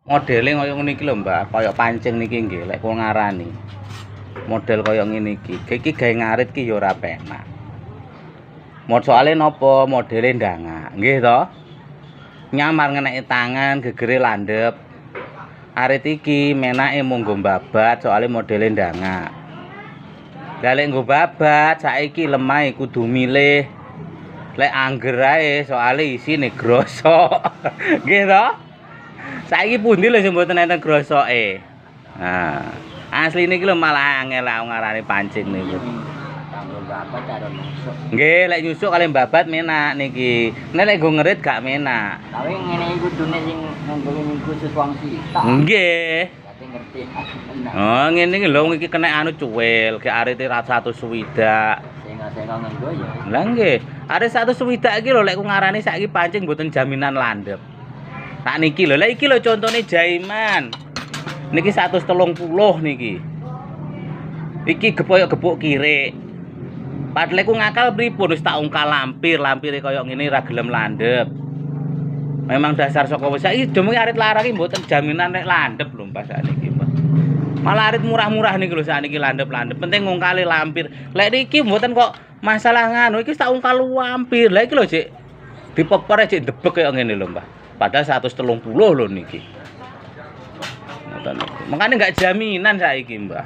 Modele kaya ngene iki lho, Mbak, kaya pancing niki nggih, lek kula ngarani. Model kaya ngene iki. Iki gawe ngarit ki ya ora penak. Soale napa modele ndangak, nggih to? Nyamar ngeneki tangan, gegere landhep. Arit iki menake mung nggo babat soale modele ndangak. Lah lek nggo babat saiki lemah kudu milih. Lek angger ae soale isine grosok. Nggih to? Saiki pundi lho sing mboten enten grosoke. Nah, asline iki lho malah angel aku ngarani pancing niku. Kanggo babat karo nusuk. Nggih, lek nyusuk kali babat menak niki. Nek lek nggo ngerit gak menak. Tapi ngene iki kudune sing nganggo khusus wong sitok. Nggih. Dadi ngerti. Oh, ngene iki lho iki kena anu cuwil, ge arite 160. Senga-senga nganggo ya. Lah nggih, arek 160 iki lho lek ku ngarani saiki pancing mboten jaminan landhep. Tak niki lho, lek iki lho contone jaiman. Niki 130 niki. Iki gepok kirik. Padahal ku ngakal pripun wis tak ungkal lampire kaya ngene ra gelem landhep. Memang dasar saka wis saiki demi arit larang iki mboten jaminan nek landhep lho pas sakniki, Mbak. Malah arit murah-murah niki lho sakniki landhep-landhep. Penting ngungkali lampir. Lek niki mboten kok masalah nganu iki tak ungkal lampir. Lah iki lho, Cik. Dipeper cek ndebek kaya ngene lho, Mbah. Padahal 130 lho niki. Ngoten. Makane enggak jaminan saiki, Mbah.